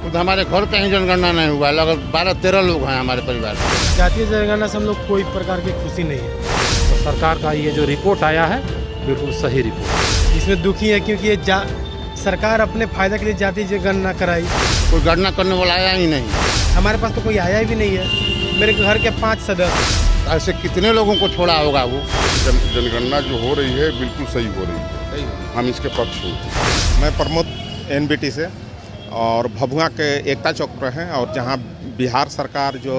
खुद हमारे घर का ही जनगणना नहीं हुआ, लगभग 12-13 लोग हैं हमारे परिवार में। जातीय जनगणना से हम लोग कोई प्रकार की खुशी नहीं है। तो सरकार का ये जो रिपोर्ट आया है बिल्कुल सही रिपोर्ट। इसमें दुखी है क्योंकि ये सरकार अपने फायदे के लिए जातीय जनगणना कराई। कोई गणना करने वाला आया ही नहीं। हमारे पास तो कोई आया भी नहीं है। मेरे घर के 5 सदस्य। ऐसे कितने लोगों को छोड़ा होगा वो। जनगणना जो हो रही है बिल्कुल सही हो रही है, हम इसके पक्ष हैं। मैं प्रमोद NBT से और भभुआ के एकता चौक पर हैं और जहां बिहार सरकार जो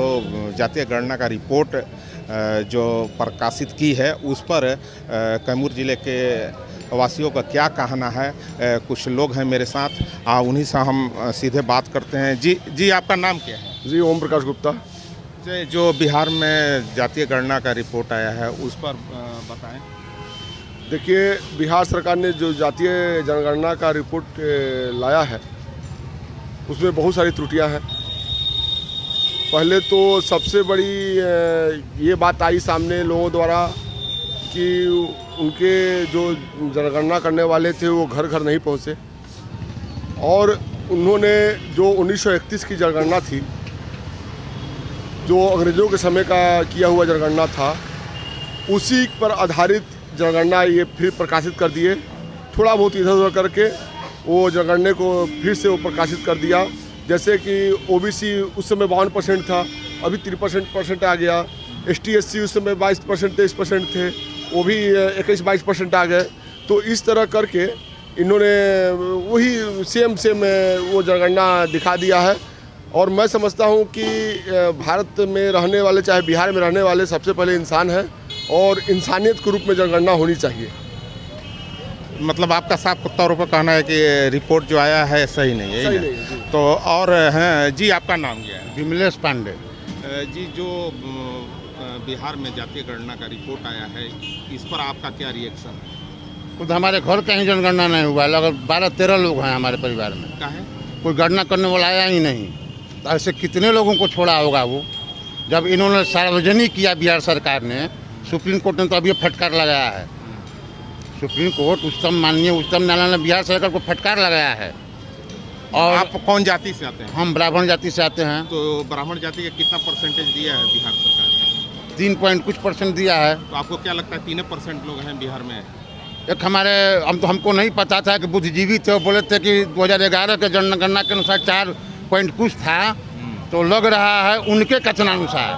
जातीय गणना का रिपोर्ट जो प्रकाशित की है उस पर कैमूर ज़िले के वासियों का क्या कहना है। कुछ लोग हैं मेरे साथ, उन्हीं से हम सीधे बात करते हैं। जी आपका नाम क्या है? जी ओम प्रकाश गुप्ता। जो बिहार में जातीय गणना का रिपोर्ट आया है उस पर बताएं। देखिए, बिहार सरकार ने जो जातीय जनगणना का रिपोर्ट लाया है उसमें बहुत सारी त्रुटियां हैं। पहले तो सबसे बड़ी ये बात आई सामने लोगों द्वारा कि उनके जो जनगणना करने वाले थे वो घर घर नहीं पहुंचे और उन्होंने जो 1931 की जनगणना थी, जो अंग्रेज़ों के समय का किया हुआ जनगणना था, उसी पर आधारित जनगणना ये फिर प्रकाशित कर दिए। थोड़ा बहुत इधर उधर करके वो जनगणना को फिर से वो प्रकाशित कर दिया। जैसे कि OBC उस समय 52% था, अभी 53% आ गया। ST/SC उस समय 22% 23% थे, वो भी 21-22% आ गए। तो इस तरह करके इन्होंने वही सेम वो जनगणना दिखा दिया है। और मैं समझता हूँ कि भारत में रहने वाले, चाहे बिहार में रहने वाले, सबसे पहले इंसान है और इंसानियत के रूप में जनगणना होनी चाहिए। मतलब आपका साफ तौर पर कहना है कि रिपोर्ट जो आया है सही नहीं है, सही नहीं है। तो और हैं जी, आपका नाम क्या है? विमलेश पांडे। जी, जो बिहार में जातीय गणना का रिपोर्ट आया है इस पर आपका क्या रिएक्शन है? खुद हमारे घर का ही जनगणना नहीं हुआ, लगभग 12-13 लोग हैं हमारे परिवार में। क्या है? कोई गणना करने वाला आया ही नहीं। तो ऐसे कितने लोगों को छोड़ा होगा वो। जब इन्होंने सार्वजनिक किया बिहार सरकार ने, सुप्रीम कोर्ट ने तो अभी फटकार लगाया है। सुप्रीम कोर्ट माननीय उच्चतम न्यायालय ने बिहार सरकार को फटकार लगाया है। और आप कौन जाति से आते हैं? हम ब्राह्मण जाति से आते हैं। तो ब्राह्मण जाति का कितना परसेंटेज दिया है बिहार सरकार? 3% दिया है। तो आपको क्या लगता है 3% लोग हैं बिहार में? एक हमारे हमको नहीं पता था कि बुद्धिजीवी थे, वो बोले थे कि 2011 के जनगणना के अनुसार 4 पॉइंट कुछ था। तो लग रहा है उनके कथनानुसार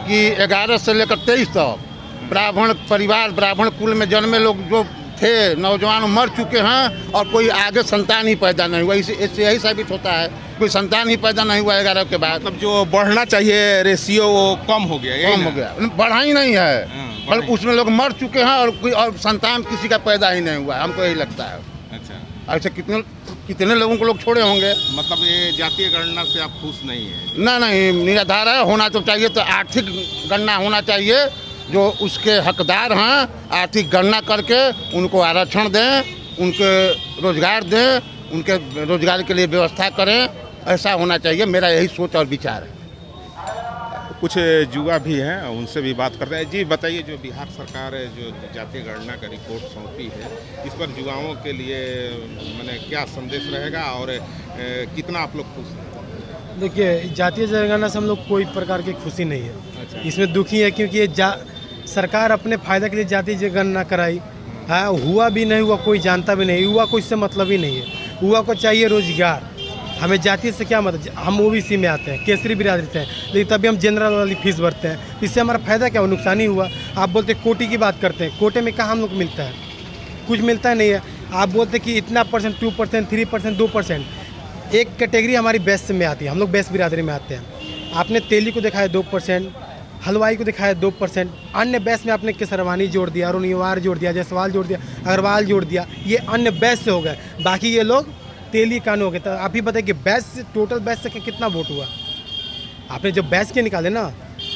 कि 11 से लेकर 23 तक ब्राह्मण परिवार, ब्राह्मण कुल में जन्मे लोग जो थे, नौजवान मर चुके हैं और कोई आगे संतान ही पैदा नहीं हुआ। इससे यही साबित होता है कोई संतान ही पैदा नहीं हुआ 11 के बाद। मतलब जो बढ़ना चाहिए रेशियो वो कम हो गया, कम हो गया, बढ़ा ही नहीं है। बल्कि उसमें लोग मर चुके हैं और कोई और संतान किसी का पैदा ही नहीं हुआ है, हमको यही लगता है। अच्छा, ऐसे कितने लोगों को लोग छोड़े होंगे। मतलब ये जातीय गणना से आप खुश नहीं है? नहीं, निराधार है। होना तो चाहिए, तो आर्थिक गणना होना चाहिए। जो उसके हकदार हैं, आर्थिक गणना करके उनको आरक्षण दें, उनके रोजगार दें, उनके रोजगार के लिए व्यवस्था करें। ऐसा होना चाहिए, मेरा यही सोच और विचार है। कुछ युवा भी हैं, उनसे भी बात करते हैं। जी बताइए, जो बिहार सरकार जो जातीय गणना का रिपोर्ट सौंपी है इस पर युवाओं के लिए मैंने क्या संदेश रहेगा और कितना आप लोग खुश हैं? देखिए, जातीय जनगणना से हम लोग कोई प्रकार की खुशी नहीं है। अच्छा। इसमें दुखी है क्योंकि ये सरकार अपने फायदे के लिए जातीय जनगणना कराई। हाँ, हुआ भी नहीं हुआ कोई जानता भी नहीं, हुआ कोई इससे मतलब ही नहीं है। हुआ को चाहिए रोजगार। हमें जाति से क्या मतलब, हम OBC में आते हैं, केसरी बिरादरी से हैं, लेकिन तभी हम जनरल वाली फीस भरते हैं। इससे हमारा फायदा क्या हुआ? नुकसान ही हुआ। आप बोलते हैं कोटे की बात करते हैं, कोटे में कहाँ हम लोग मिलता है? कुछ मिलता नहीं है। आप बोलते हैं कि इतना %, 2%, 3%, 2%। एक कैटेगरी हमारी बेस्ट में आती है, हम लोग बेस्ट बिरादरी में आते हैं। आपने तेली को दिखाया 2%, हलवाई को दिखाया 2%, अन्य बेस्ट में आपने केसरवानी जोड़ दिया, अरुणिवार जोड़ दिया, जायसवाल जोड़ दिया, अग्रवाल जोड़ दिया। ये अन्य बेस्ट से हो गए, बाकी ये लोग तेली कान हो गए। तो आप ही बताइए कि बेस्ट, टोटल बेस्ट से कितना वोट हुआ? आपने जो बेस्ट के निकाले ना,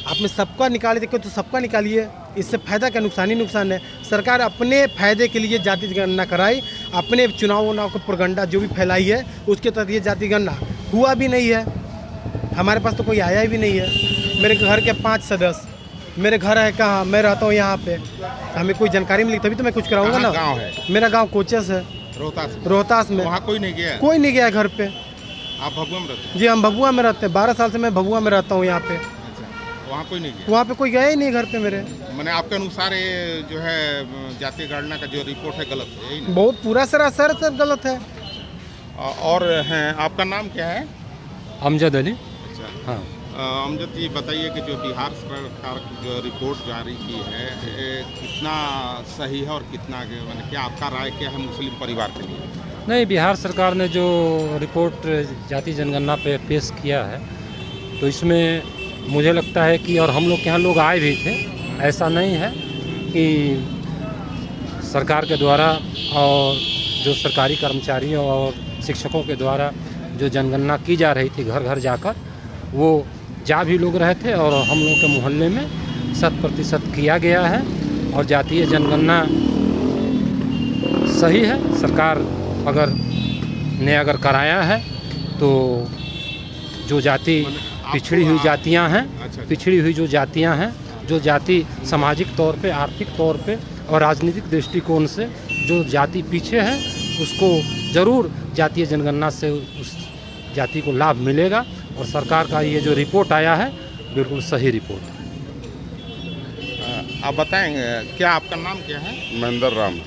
आपने सबका निकाले, देखो तो सबका निकालिए। इससे फायदा क्या, नुकसान ही नुकसान है। सरकार अपने फायदे के लिए जाति गणना कराई, अपने चुनाव को प्रोपेगेंडा जो भी फैलाई है उसके तहत ये जाति गणना हुआ भी नहीं है। हमारे पास तो कोई आया भी नहीं है। मेरे घर के 5 सदस्य, मेरे घर है कहाँ, मैं रहता हूँ यहाँ पे, हमें कोई जानकारी मिली तभी तो मैं कुछ कराऊंगा ना। गाँव है? मेरा गाँव कोचस है, रोहतास में। वहाँ कोई नहीं गया? कोई नहीं गया घर पे। आप भभुआ में रहते हैं? जी हम भभुआ में रहते हैं, 12 साल से मैं भभुआ में रहता हूँ यहाँ पे। अच्छा, वहाँ कोई नहीं गया? वहाँ पे कोई गया ही नहीं घर पे मेरे। मैंने आपके अनुसार ये जो है जातीय गणना का जो रिपोर्ट है गलत है, यही ना? बहुत पूरा सरासर सब गलत है। और हैं, आपका नाम क्या है? अमजद अली। अच्छा, हाँ, अमजद जी बताइए कि जो बिहार सरकार की जो रिपोर्ट जारी की है ये कितना सही है और कितना मैंने क्या आपका राय क्या है मुस्लिम परिवार के लिए? नहीं, बिहार सरकार ने जो रिपोर्ट जाति जनगणना पे पेश किया है तो इसमें मुझे लगता है कि, और हम लोग के यहाँ लोग आए भी थे, ऐसा नहीं है कि सरकार के द्वारा और जो सरकारी कर्मचारियों और शिक्षकों के द्वारा जो जनगणना की जा रही थी घर घर जाकर, वो जा भी लोग रहे थे और हम लोग के मोहल्ले में 100% किया गया है और जातीय जनगणना सही है। सरकार अगर कराया है तो जो जाति पिछड़ी हुई जातियां हैं, पिछड़ी हुई जो जातियां हैं, जो जाति सामाजिक तौर पे, आर्थिक तौर पे और राजनीतिक दृष्टिकोण से जो जाति पीछे है, उसको ज़रूर जातीय जनगणना से उस जाति को लाभ मिलेगा। और सरकार का ये जो रिपोर्ट आया है बिल्कुल सही रिपोर्ट है। आप बताएंगे क्या आपका नाम क्या है? महेंद्र राम।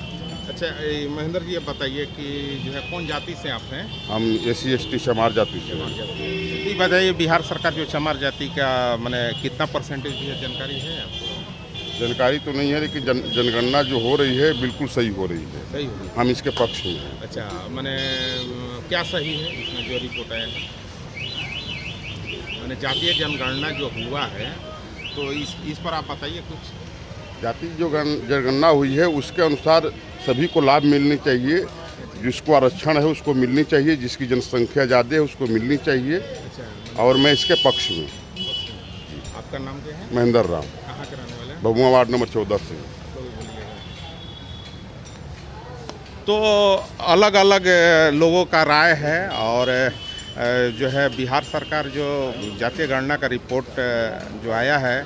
अच्छा, महेंद्र जी, ये बताइए कि जो है कौन जाति से आप हैं? हम SC/ST चमार जाति से हैं। ये बताइए बिहार सरकार जो चमार जाति का मैंने कितना परसेंटेज है, जानकारी है आपको? जानकारी तो नहीं है, लेकिन जनगणना जो हो रही है बिल्कुल सही हो रही है। सही होगी। हम इसके पक्ष में हैं। अच्छा, मैंने क्या सही है इसमें जो रिपोर्ट आया है? मैंने जातीय जनगणना जो हुआ है तो इस पर आप बताइए कुछ। जाति जो जनगणना हुई है उसके अनुसार सभी को लाभ मिलनी चाहिए। जिसको आरक्षण है उसको मिलनी चाहिए, जिसकी जनसंख्या ज़्यादा है उसको मिलनी चाहिए। अच्छा, और मैं इसके पक्ष में। आपका नाम क्या है? महेंद्र राम, कहाँ के रहने वाले हैं? भभुआ वार्ड नंबर 14 से। तो अलग अलग लोगों का राय है और जो है बिहार सरकार जो जातीय गणना का रिपोर्ट जो आया है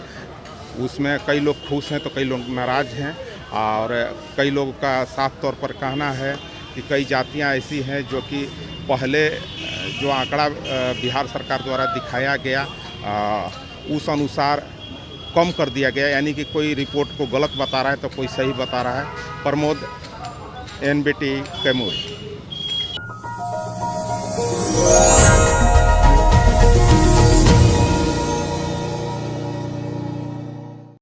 उसमें कई लोग खुश हैं तो कई लोग नाराज़ हैं। और कई लोगों का साफ तौर पर कहना है कि कई जातियां ऐसी हैं जो कि पहले जो आंकड़ा बिहार सरकार द्वारा दिखाया गया उस अनुसार कम कर दिया गया, यानी कि कोई रिपोर्ट को गलत बता रहा है तो कोई सही बता रहा है। प्रमोद, NBT कैमूर।